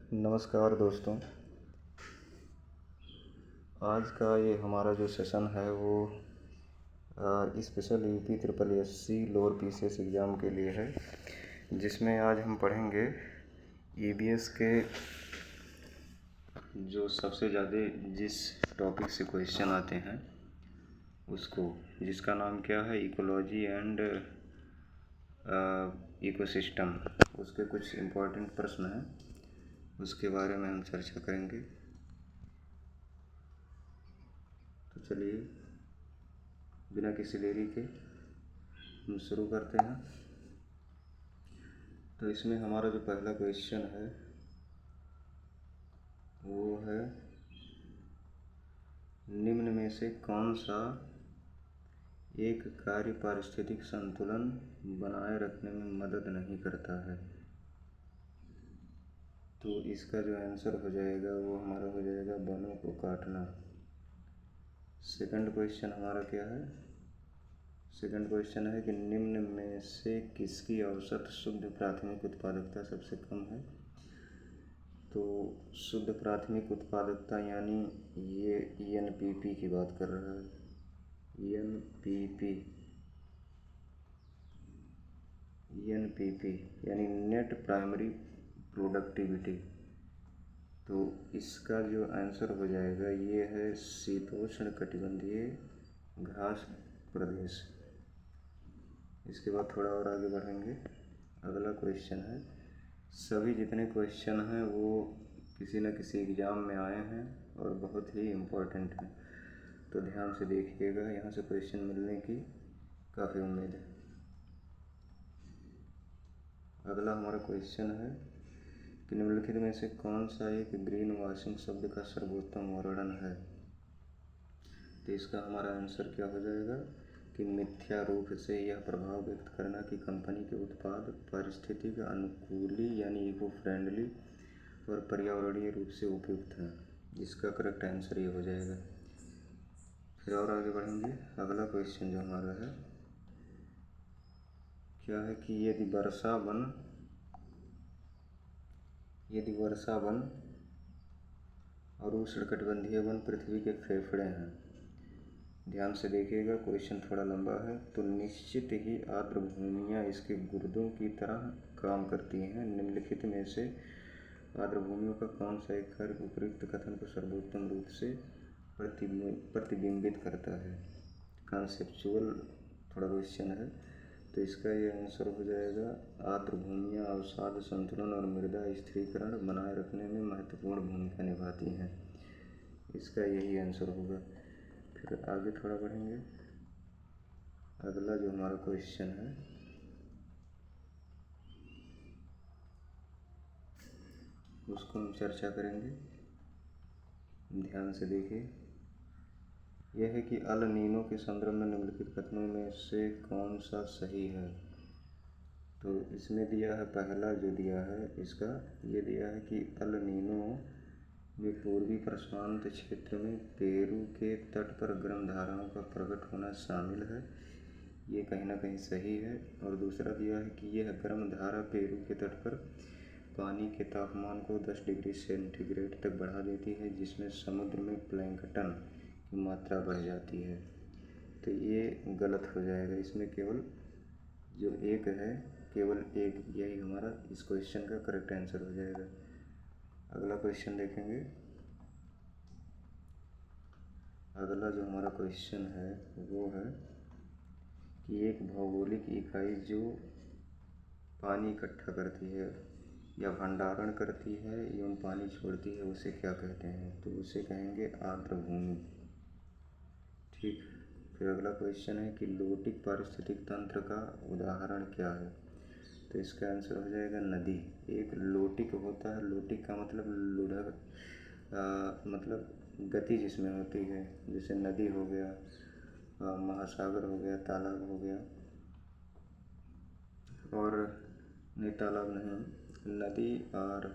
नमस्कार दोस्तों। आज का ये हमारा जो सेशन है वो special UP triple SC lower PCS exam के लिए है, जिसमें आज हम पढ़ेंगे ईवीएस के जो सबसे ज़्यादा जिस टॉपिक से क्वेश्चन आते हैं उसको, जिसका नाम क्या है, इकोलॉजी एंड इकोसिस्टम। उसके कुछ इम्पोर्टेंट प्रश्न हैं, उसके बारे में हम चर्चा करेंगे। तो चलिए बिना किसी देरी के हम शुरू करते हैं। तो इसमें हमारा जो पहला क्वेश्चन है वो है, निम्न में से कौन सा एक कार्य पारिस्थितिक संतुलन बनाए रखने में मदद नहीं करता है। तो इसका जो आंसर हो जाएगा वो हमारा हो जाएगा वनों को काटना। सेकंड क्वेश्चन हमारा क्या है, सेकंड क्वेश्चन है कि निम्न में से किसकी औसत शुद्ध प्राथमिक उत्पादकता सबसे कम है। तो शुद्ध प्राथमिक उत्पादकता यानी ये ENPP की बात कर रहा है, ENPP यानी नेट प्राइमरी प्रोडक्टिविटी। तो इसका जो आंसर हो जाएगा ये है शीतोष्ण कटिबंधीय घास प्रदेश। इसके बाद थोड़ा और आगे बढ़ेंगे। अगला क्वेश्चन है, सभी जितने क्वेश्चन हैं वो किसी न किसी एग्ज़ाम में आए हैं और बहुत ही इम्पोर्टेंट हैं, तो ध्यान से देखिएगा, यहाँ से क्वेश्चन मिलने की काफ़ी उम्मीद है। अगला हमारा क्वेश्चन है कि निम्नलिखित में से कौन सा एक ग्रीन वॉशिंग शब्द का सर्वोत्तम वर्णन है। तो इसका हमारा आंसर क्या हो जाएगा कि मिथ्या रूप से यह प्रभाव व्यक्त करना कि कंपनी के उत्पाद पारिस्थितिक अनुकूली यानी इको फ्रेंडली और पर्यावरणीय रूप से उपयुक्त हैं। इसका करेक्ट आंसर ये हो जाएगा। फिर और आगे बढ़ेंगे। अगला क्वेश्चन जो हमारा है क्या है कि यदि वर्षा वन और उष्णकटिबंधीय वन पृथ्वी के फेफड़े हैं। ध्यान से देखिएगा, क्वेश्चन थोड़ा लंबा है। तो निश्चित ही आर्द्र भूमियाँ इसके गुर्दों की तरह काम करती हैं। निम्नलिखित में से आर्द्र भूमियों का कौन सा एक कार्य उपयुक्त कथन को सर्वोत्तम रूप से प्रतिबिंबित करता है। कॉन्सेप्चुअल थोड़ा क्वेश्चन है, तो इसका ये आंसर हो जाएगा आर्द्र भूमियाँ अवसाद संतुलन और मृदा स्थिरीकरण बनाए रखने में महत्वपूर्ण भूमिका निभाती हैं। इसका यही आंसर होगा। फिर आगे थोड़ा बढ़ेंगे। अगला जो हमारा क्वेश्चन है उसको हम चर्चा करेंगे, ध्यान से देखिए। यह है कि अल नीनो के संदर्भ में निम्नलिखित कथनों में से कौन सा सही है। तो इसमें दिया है, पहला जो दिया है इसका ये दिया है कि अल नीनो में पूर्वी प्रशांत क्षेत्र में पेरू के तट पर गर्म धाराओं का प्रकट होना शामिल है। ये कहीं ना कहीं सही है। और दूसरा दिया है कि यह गर्म धारा पेरू के तट पर पानी के तापमान को 10 डिग्री सेंटीग्रेड तक बढ़ा देती है, जिसमें समुद्र में प्लैंकटन की मात्रा बढ़ जाती है। तो ये गलत हो जाएगा। इसमें केवल जो एक है, केवल एक, यही हमारा इस क्वेश्चन का करेक्ट आंसर हो जाएगा। अगला क्वेश्चन देखेंगे। अगला जो हमारा क्वेश्चन है वो है कि एक भौगोलिक इकाई जो पानी इकट्ठा करती है या भंडारण करती है एवं पानी छोड़ती है उसे क्या कहते हैं। तो उसे कहेंगे आर्द्र भूमि। ठीक। फिर अगला क्वेश्चन है कि लोटिक पारिस्थितिक तंत्र का उदाहरण क्या है। तो इसका आंसर हो जाएगा नदी। एक लोटिक होता है, लोटिक का मतलब लुढ़क, मतलब गति जिसमें होती है, जैसे नदी हो गया, महासागर हो गया, तालाब हो गया, और नहीं तालाब नहीं, नदी और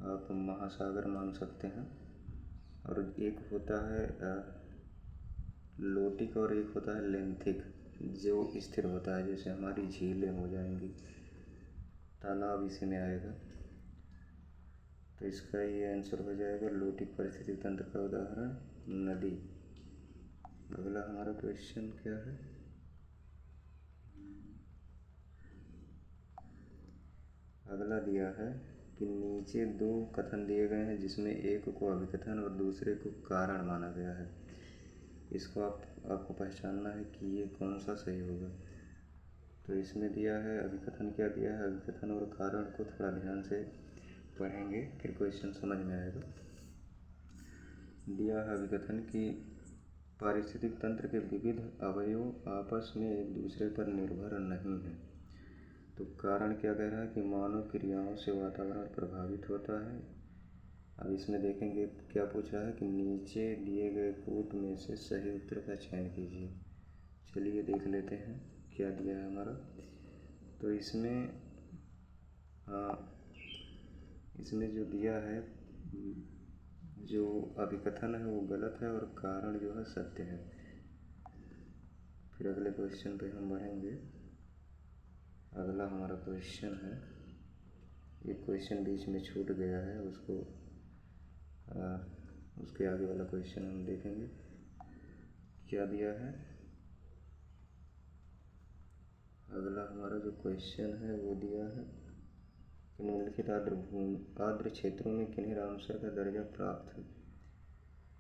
आप महासागर मान सकते हैं। और एक होता है लोटिक और एक होता है लेंथिक, जो स्थिर होता है, जैसे हमारी झीलें हो जाएंगी, तालाब इसी में आएगा। तो इसका ये आंसर हो जाएगा लोटिक पारिस्थितिक तंत्र का उदाहरण नदी। अगला हमारा क्वेश्चन क्या है, अगला दिया है कि नीचे दो कथन दिए गए हैं जिसमें एक को अभिकथन और दूसरे को कारण माना गया है। इसको आपको पहचानना है कि ये कौन सा सही होगा। तो इसमें दिया है अभिकथन, क्या दिया है, अभिकथन और कारण को थोड़ा ध्यान से पढ़ेंगे फिर क्वेश्चन समझ में आएगा। दिया है अभिकथन कि पारिस्थितिक तंत्र के विविध अवयव आपस में एक दूसरे पर निर्भर नहीं हैं। तो कारण क्या कह रहा है कि मानव क्रियाओं से वातावरण प्रभावित होता है। अब इसमें देखेंगे क्या पूछ रहा है कि नीचे दिए गए कोट में से सही उत्तर का चयन कीजिए। चलिए देख लेते हैं क्या दिया है हमारा। तो इसमें जो दिया है, जो अभिकथन है वो गलत है और कारण जो है सत्य है। फिर अगले क्वेश्चन पे हम बढ़ेंगे। अगला हमारा क्वेश्चन है, एक क्वेश्चन बीच में छूट गया है, उसके आगे वाला क्वेश्चन हम देखेंगे क्या दिया है। अगला हमारा जो क्वेश्चन है वो दिया है कि निम्नलिखित आर्द्र क्षेत्रों में किन्हें रामसर का दर्जा प्राप्त है।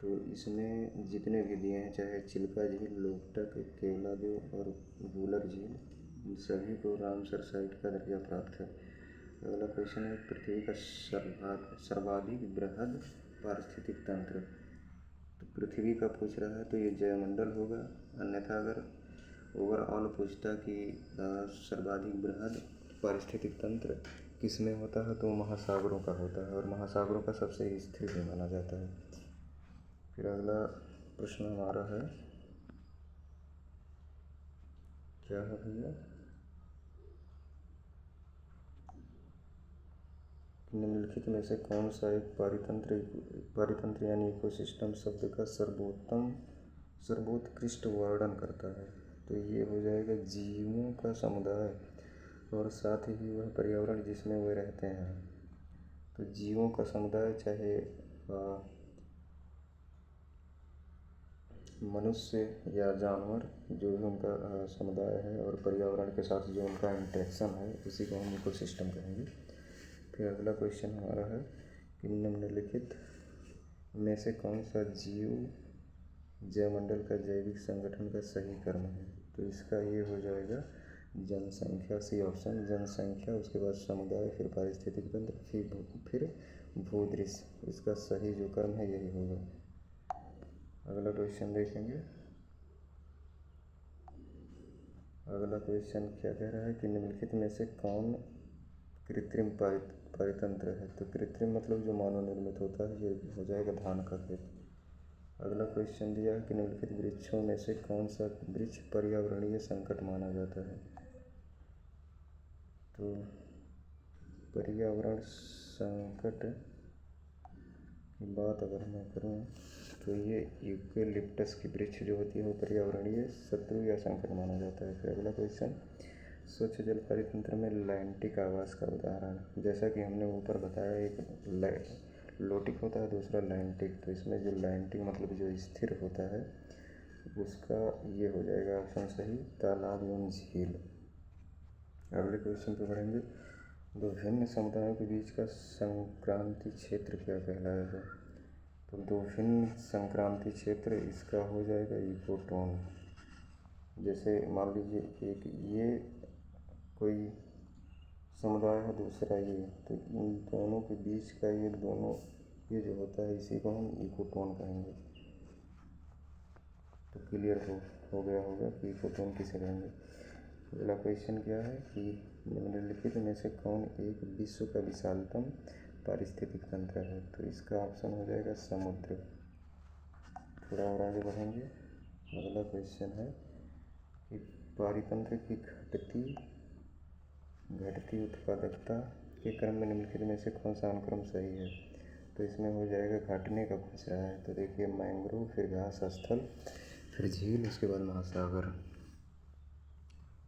तो इसमें जितने भी दिए हैं, चाहे चिल्का झील, लोकटक, केवलादेव और वूलर झील, इन सभी को रामसर साइट का दर्जा प्राप्त है। अगला क्वेश्चन है पृथ्वी का सर्वाधिक बृहद पारिस्थितिक तंत्र। तो पृथ्वी का पूछ रहा है तो ये जयमंडल होगा, अन्यथा अगर ओवरऑल पूछता कि सर्वाधिक बृहद पारिस्थितिक तंत्र किसमें होता है तो महासागरों का होता है, और महासागरों का सबसे स्थिर भी माना जाता है। फिर अगला प्रश्न हमारा है, क्या है भैया, निम्नलिखित में से कौन सा एक पारितंत्र यानी इकोसिस्टम शब्द का सर्वोत्कृष्ट वर्णन करता है। तो ये हो जाएगा जीवों का समुदाय और साथ ही वह पर्यावरण जिसमें वे रहते हैं। तो जीवों का समुदाय, चाहे मनुष्य या जानवर, जो भी उनका समुदाय है, और पर्यावरण के साथ जो उनका इंटरेक्शन है, उसी को हम इकोसिस्टम कहेंगे। फिर अगला क्वेश्चन हमारा है कि निम्नलिखित में से कौन सा जीव जयमंडल का जैविक संगठन का सही कर्म है। तो इसका ये हो जाएगा जनसंख्या, सी ऑप्शन, जनसंख्या, उसके बाद समुदाय, फिर पारिस्थितिक तंत्र, फिर भूदृश्य। इसका सही जो कर्म है यही होगा। अगला क्वेश्चन देखेंगे। अगला क्वेश्चन क्या कह रहा है कि निम्नलिखित में से कौन कृत्रिम पारितंत्र है। तो कृत्रिम मतलब जो मानव निर्मित होता है, ये हो जाएगा धान का खेत। अगला क्वेश्चन दिया है कि निम्नलिखित वृक्षों में से कौन सा वृक्ष पर्यावरणीय संकट माना जाता है। तो पर्यावरण संकट की बात अगर मैं करूँ तो ये यूकेलिप्टस की वृक्ष जो होती है वो पर्यावरणीय शत्रु या संकट माना जाता है। फिर अगला क्वेश्चन, स्वच्छ जल पारितंत्र में लैंटिक आवास का उदाहरण। जैसा कि हमने ऊपर बताया, एक लोटिक होता है, दूसरा लैंटिक। तो इसमें जो लैंटिक मतलब जो स्थिर होता है, उसका ये हो जाएगा ऑप्शन सही, तालाब एवं झील। अगले क्वेश्चन पे बढ़ेंगे। विभिन्न समुदायों के बीच का संक्रांति क्षेत्र क्या कहलाएगा। तो विभिन्न संक्रांति क्षेत्र, इसका हो जाएगा इकोटोन। जैसे मान लीजिए एक ये कोई समुदाय है, दूसरा ये, तो इन दोनों के बीच का ये जो होता है, इसी को हम इकोटोन कहेंगे। तो क्लियर हो गया होगा कि इकोटोन किसे कहेंगे। अगला क्वेश्चन क्या है कि निम्नलिखित में से कौन एक विश्व का विशालतम पारिस्थितिक तंत्र है। तो इसका ऑप्शन हो जाएगा समुद्र। थोड़ा और आगे बढ़ेंगे। अगला क्वेश्चन है कि पारितंत्र की घटती उत्पादकता के क्रम में निम्नलिखित में से कौन सा अनुक्रम सही है। तो इसमें हो जाएगा घटने का पूछ रहा है। तो देखिए मैंग्रोव, फिर घास स्थल, फिर झील, उसके बाद महासागर।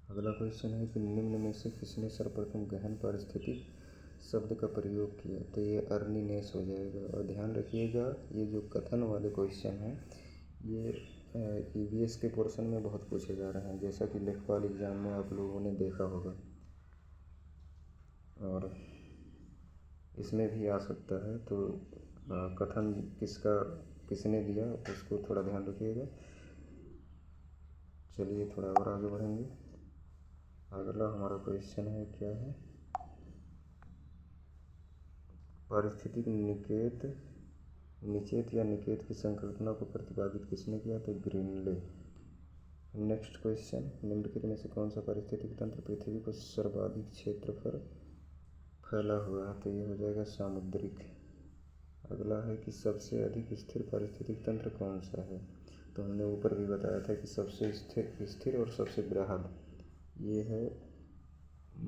अगला क्वेश्चन है कि निम्न में से किसने सर्वप्रथम गहन पारिस्थितिक शब्द का प्रयोग किया तो ये अर्निनेस हो जाएगा। और ध्यान रखिएगा ये जो कथन वाले क्वेश्चन हैं ये ईवीएस के पोर्शन में बहुत पूछे जा रहे हैं, जैसा कि लेखपाल एग्ज़ाम में आप लोगों ने देखा होगा और इसमें भी आ सकता है। तो कथन किसने दिया उसको थोड़ा ध्यान रखिएगा। चलिए थोड़ा और आगे बढ़ेंगे। अगला हमारा क्वेश्चन है, क्या है, पारिस्थितिक निचेत या निकेत की संकल्पना को प्रतिपादित किसने किया? तो ग्रीनले। नेक्स्ट क्वेश्चन, निम्नलिखित में से कौन सा पारिस्थितिक तंत्र पृथ्वी को सर्वाधिक क्षेत्र पर फैला हुआ है? तो ये हो जाएगा सामुद्रिक। अगला है कि सबसे अधिक स्थिर पारिस्थितिक तंत्र कौन सा है? तो हमने ऊपर भी बताया था कि सबसे स्थिर और सबसे बृहद ये है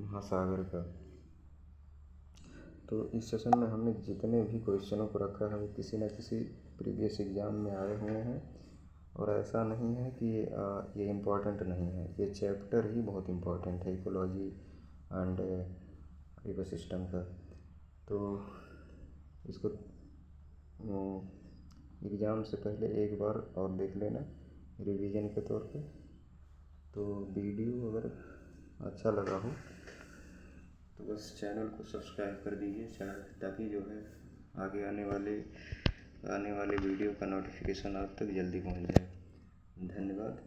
महासागर का। तो इस सेशन में हमने जितने भी क्वेश्चनों को रखा है वो किसी न किसी प्रीवियस एग्ज़ाम में आए हुए हैं और ऐसा नहीं है कि ये इम्पोर्टेंट नहीं है, ये चैप्टर ही बहुत इम्पोर्टेंट है इकोलॉजी एंड इकोसिस्टम का। तो इसको एग्ज़ाम से पहले एक बार और देख लेना रिवीजन के तौर पे। तो वीडियो अगर अच्छा लगा हो तो बस चैनल को सब्सक्राइब कर दीजिए ताकि जो है आगे आने वाले वीडियो का नोटिफिकेशन आप तक जल्दी पहुंच जाए। धन्यवाद।